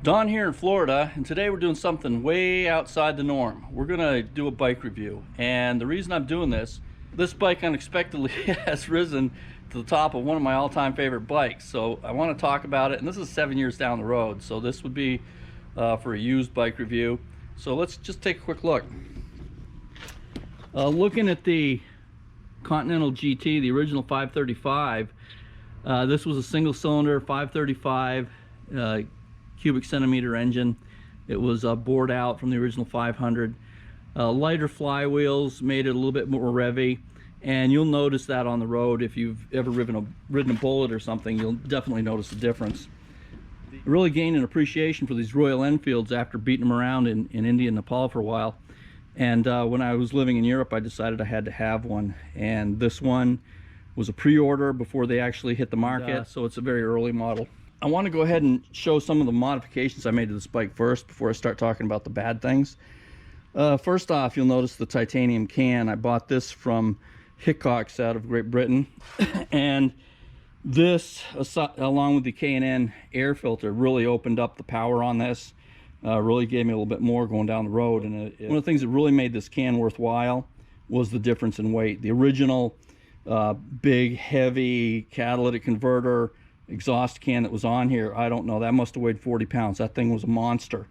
Don here in Florida, and today we're doing something way outside the norm. We're gonna do a bike review, and the reason I'm doing this bike unexpectedly has risen to the top of one of my all-time favorite bikes. So I want to talk about it, and this is 7 years down the road, so this would be for a used bike review. So let's just take a quick look. Looking at the Continental GT, the original 535, this was a single cylinder 535 cubic centimeter engine. It was bored out from the original 500. Lighter flywheels made it a little bit more revvy, and you'll notice that on the road. If you've ever ridden a Bullet or something, you'll definitely notice the difference. I really gained an appreciation for these Royalenfields after beating them around in India and Nepal for a while. And when I was living in Europe, I decided I had to have one, and this one was a pre-order before they actually hit the market, so it's a very early model. I want to go ahead and show some of the modifications I made to this bike first before I start talking about the bad things. First off, you'll notice the titanium can. I bought this from Hickox out of Great Britain, and this, along with the K&N air filter, really opened up the power on this. Really gave me a little bit more going down the road, and one of the things that really made this can worthwhile was the difference in weight. The original big, heavy catalytic converter exhaust can that was on here, I don't know, that must have weighed 40 pounds. That thing was a monster.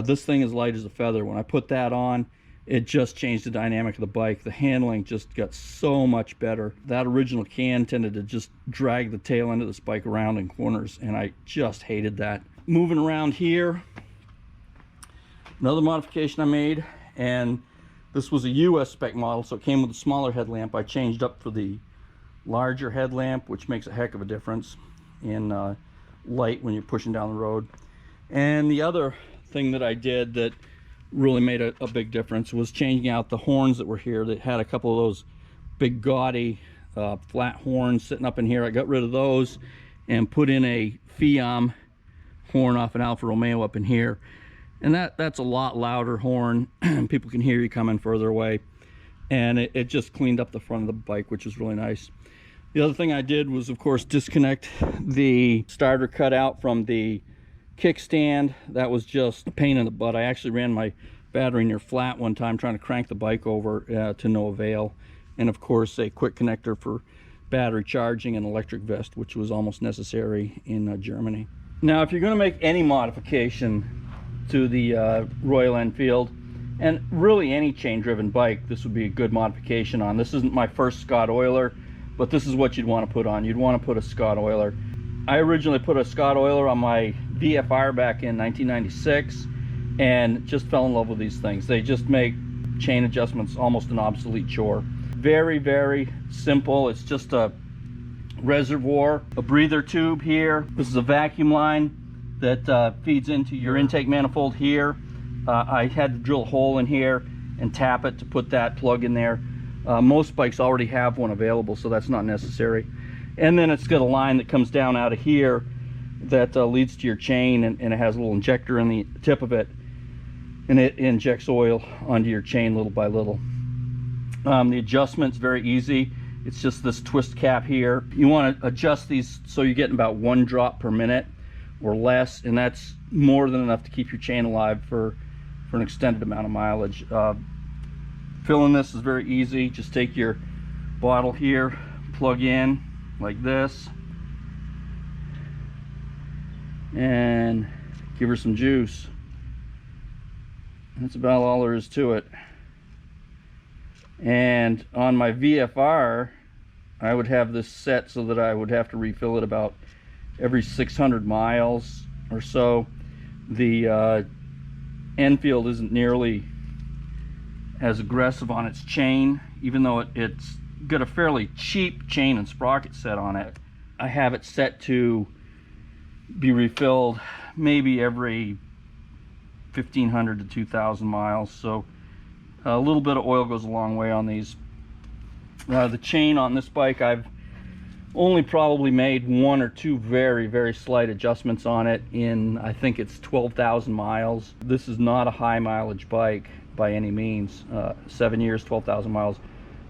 This thing is light as a feather. When I put that on, it just changed the dynamic of the bike. The handling just got so much better. That original can tended to just drag the tail end of this bike around in corners, and I just hated that. Moving around here, another modification I made, and this was a US spec model, so it came with a smaller headlamp. I changed up for the larger headlamp, which makes a heck of a difference in light when you're pushing down the road. And the other thing that I did that really made a big difference was changing out the horns that were here. That had a couple of those big gaudy flat horns sitting up in here. I got rid of those and put in a Fiam horn off an Alfa Romeo up in here, and that's a lot louder horn. People can hear you coming further away, and it just cleaned up the front of the bike, which was really nice. The other thing I did was, of course, disconnect the starter cutout from the kickstand. That was just a pain in the butt. I actually ran my battery near flat one time trying to crank the bike over to no avail. And of course, a quick connector for battery charging and electric vest, which was almost necessary in Germany. Now, if you're going to make any modification to the Royal Enfield, and really any chain-driven bike, this would be a good modification on. This isn't my first Scottoiler, but this is what you'd want to put on. You'd want to put a Scottoiler. I originally put a Scottoiler on my VFR back in 1996 and just fell in love with these things. They just make chain adjustments almost an obsolete chore. Very, very simple. It's just a reservoir, a breather tube here. This is a vacuum line that feeds into your intake manifold here. I had to drill a hole in here and tap it to put that plug in there. Most bikes already have one available, so that's not necessary. And then it's got a line that comes down out of here that leads to your chain, and it has a little injector in the tip of it, and it injects oil onto your chain little by little. The adjustment's very easy. It's just this twist cap here. You want to adjust these so you're getting about 1 drop per minute or less, and that's more than enough to keep your chain alive for an extended amount of mileage. Filling this is very easy. Just take your bottle here, plug in like this, and give her some juice. That's about all there is to it. And on my VFR, I would have this set so that I would have to refill it about every 600 miles or so. The Enfield isn't nearly as aggressive on its chain, even though it's got a fairly cheap chain and sprocket set on it. I have it set to be refilled maybe every 1,500 to 2,000 miles, so a little bit of oil goes a long way on these. The chain on this bike, I've only probably made 1 or 2 very, very slight adjustments on it in, I think it's 12,000 miles. This is not a high mileage bike by any means. 7 years, 12,000 miles,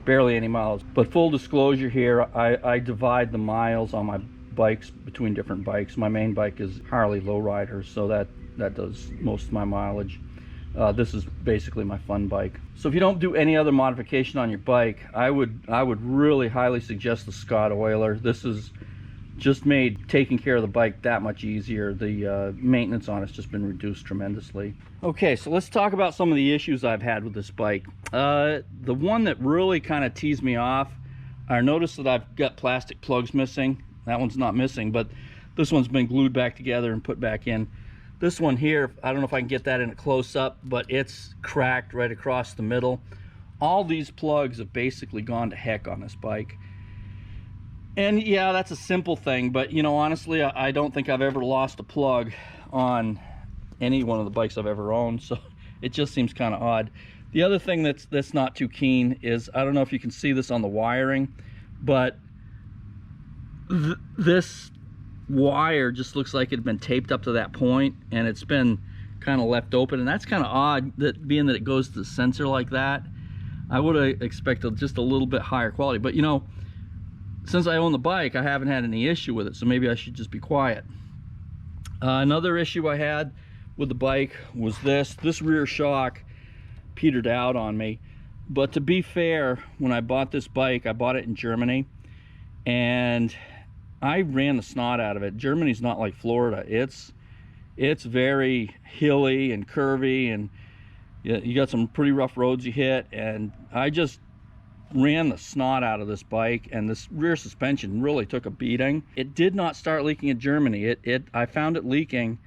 barely any miles. But full disclosure here, I divide the miles on my bikes between different bikes. My main bike is Harley lowrider, so that does most of my mileage. This is basically my fun bike. So if you don't do any other modification on your bike, I would really highly suggest the Scottoiler. This is just made taking care of the bike that much easier. The maintenance on it's just been reduced tremendously. Okay, so let's talk about some of the issues I've had with this bike. The one that really kind of teased me off, I noticed that I've got plastic plugs missing. That one's not missing, but this one's been glued back together and put back in. This one here, I don't know if I can get that in a close-up, but it's cracked right across the middle. All these plugs have basically gone to heck on this bike. And yeah, that's a simple thing, but you know, honestly, I don't think I've ever lost a plug on any one of the bikes I've ever owned, so it just seems kind of odd. The other thing that's not too keen is, I don't know if you can see this on the wiring, but this wire just looks like it had been taped up to that point, and it's been kind of left open, and that's kind of odd, that being that it goes to the sensor like that. I would have expected just a little bit higher quality, but you know, since I own the bike, I haven't had any issue with it, so maybe I should just be quiet. Another issue I had with the bike was this rear shock petered out on me. But to be fair, when I bought this bike, I bought it in Germany, and I ran the snot out of it. Germany's not like Florida. It's very hilly and curvy, and you got some pretty rough roads you hit, and I just ran the snot out of this bike, and this rear suspension really took a beating. It did not start leaking in Germany. I found it leaking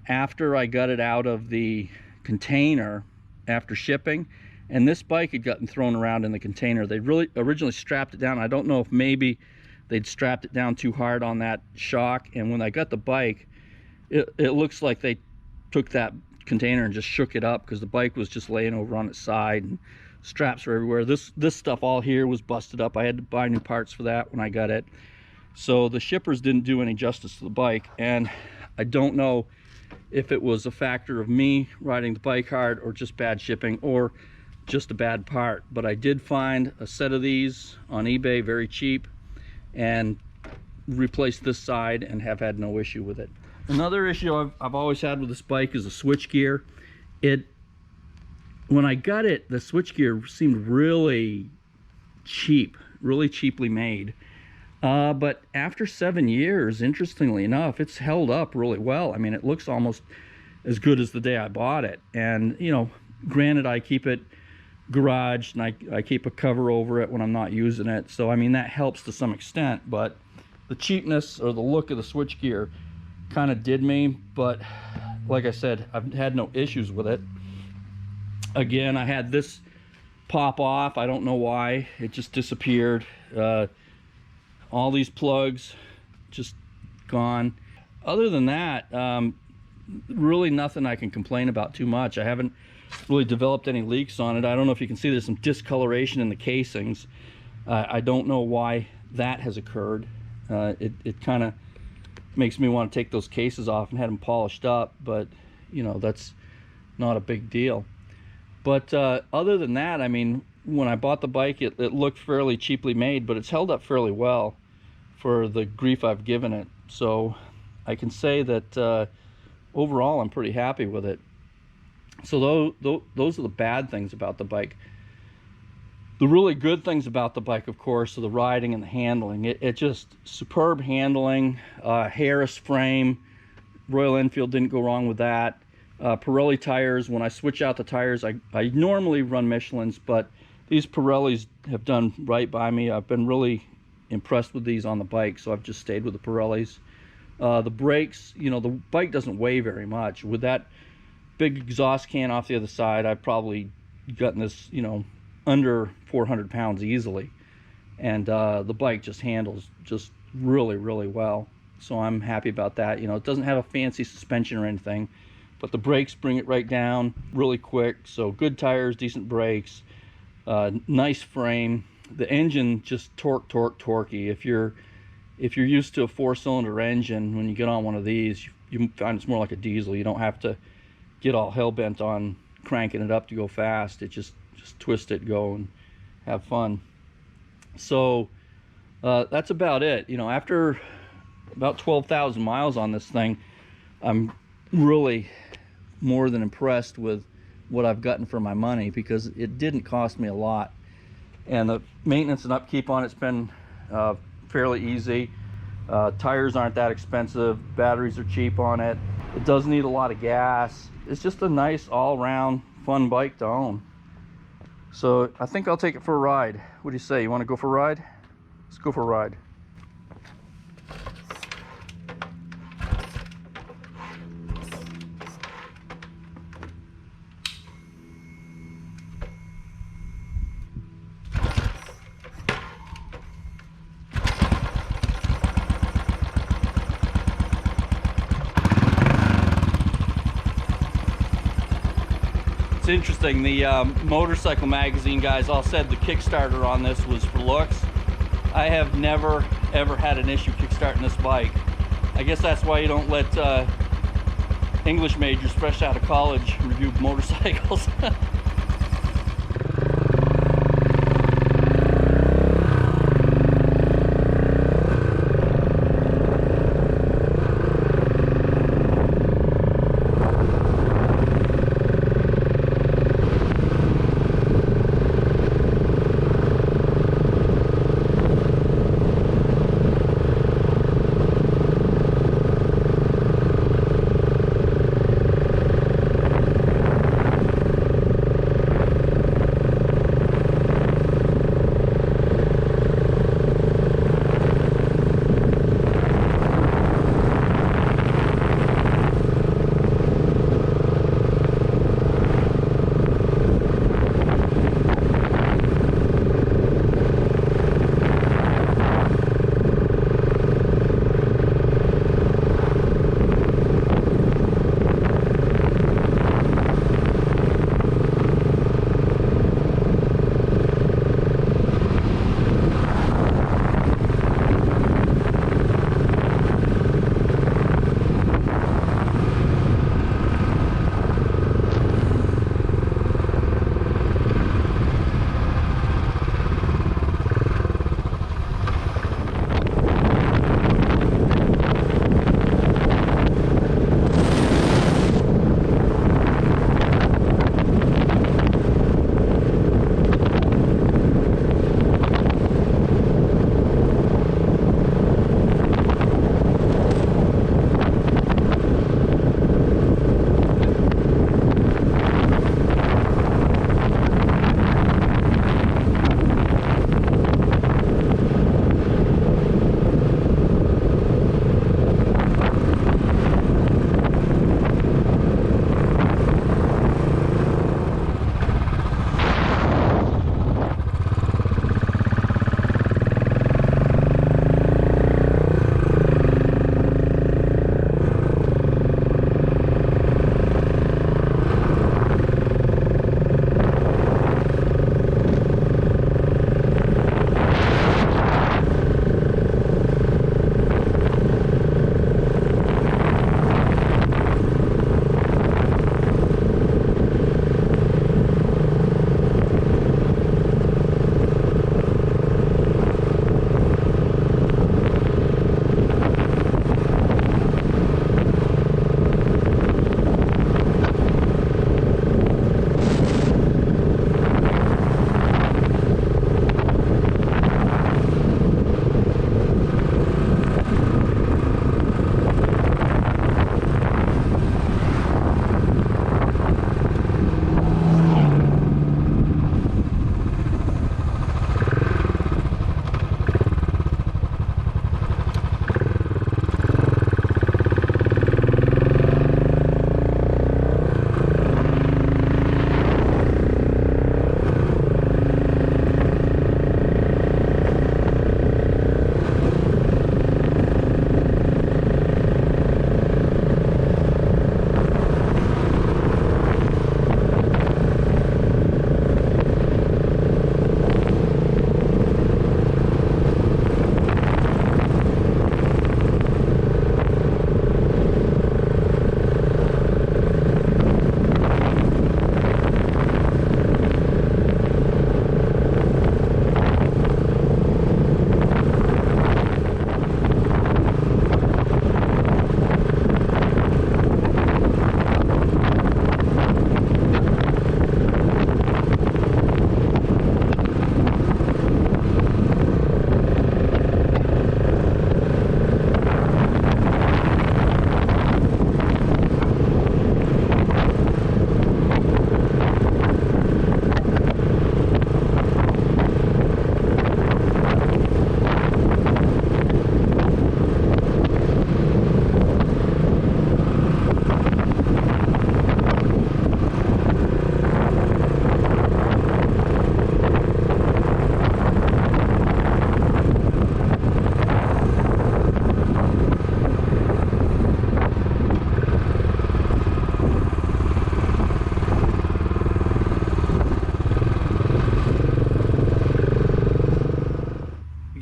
after I got it out of the container after shipping, and this bike had gotten thrown around in the container. They really originally strapped it down. I don't know if maybe they'd strapped it down too hard on that shock, and when I got the bike, it looks like they took that container and just shook it up, because the bike was just laying over on its side and straps were everywhere. This stuff all here was busted up. I had to buy new parts for that when I got it. So the shippers didn't do any justice to the bike, and I don't know if it was a factor of me riding the bike hard, or just bad shipping, or just a bad part. But I did find a set of these on eBay very cheap, and replaced this side and have had no issue with it. Another issue I've always had with this bike is the switchgear. When I got it, the switchgear seemed really cheap, really cheaply made. But after 7 years, interestingly enough, it's held up really well. I mean, it looks almost as good as the day I bought it. And, you know, granted, I keep it garaged, and I keep a cover over it when I'm not using it. So, I mean, that helps to some extent. But the cheapness or the look of the switchgear kind of did me. But like I said, I've had no issues with it. Again, I had this pop off. I don't know why. It just disappeared. All these plugs just gone. Other than that, really nothing I can complain about too much. I haven't really developed any leaks on it. I don't know if you can see there's some discoloration in the casings. I don't know why that has occurred. It kind of makes me want to take those cases off and have them polished up, but you know, that's not a big deal. But other than that, I mean, when I bought the bike, it looked fairly cheaply made, but it's held up fairly well for the grief I've given it. So I can say that overall I'm pretty happy with it. So those are the bad things about the bike. The really good things about the bike, of course, are the riding and the handling. It just superb handling, Harris frame. Royal Enfield didn't go wrong with that. Pirelli tires. When I switch out the tires, I normally run Michelin's, but these Pirellis have done right by me. I've been really impressed with these on the bike, so I've just stayed with the Pirellis. The brakes, you know, the bike doesn't weigh very much. With that big exhaust can off the other side, I've probably gotten this, you know, under 400 pounds easily. And the bike just handles just really, really well. So I'm happy about that. You know, it doesn't have a fancy suspension or anything, but the brakes bring it right down really quick. So good tires, decent brakes, nice frame. The engine just torquey. If you're used to a 4-cylinder engine, when you get on one of these, you find it's more like a diesel. You don't have to get all hell-bent on cranking it up to go fast. It just twist it, go, and have fun. So that's about it. You know, after about 12,000 miles on this thing. I'm really more than impressed with what I've gotten for my money, because it didn't cost me a lot, and the maintenance and upkeep on it's been fairly easy. Tires aren't that expensive, batteries are cheap on it, it does need a lot of gas. It's just a nice all-around fun bike to own. So I think I'll take it for a ride. What do you say? You want to go for a ride? Let's go for a ride. It's interesting, the motorcycle magazine guys all said the Kickstarter on this was for looks. I have never ever had an issue kickstarting this bike. I guess that's why you don't let English majors fresh out of college review motorcycles.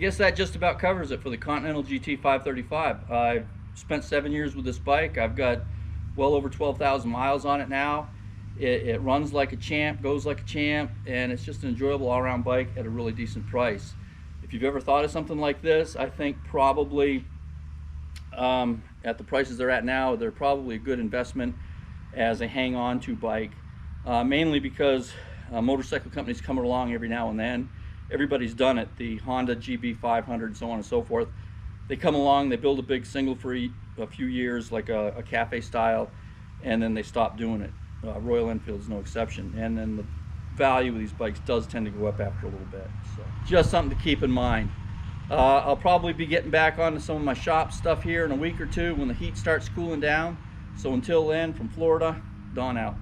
guess that just about covers it for the Continental GT 535. I've spent 7 years with this bike. I've got well over 12,000 miles on it now. It runs like a champ, goes like a champ, and it's just an enjoyable all-around bike at a really decent price. If you've ever thought of something like this, I think probably at the prices they're at now, they're probably a good investment as a hang-on to bike, mainly because motorcycle companies come along every now and then. Everybody's done it. The Honda GB500, so on and so forth. They come along, they build a big single for a few years, like a cafe style, and then they stop doing it. Royal Enfield is no exception, and then the value of these bikes does tend to go up after a little bit. So just something to keep in mind. I'll probably be getting back onto some of my shop stuff here in a week or two when the heat starts cooling down. So until then, from Florida, Don out.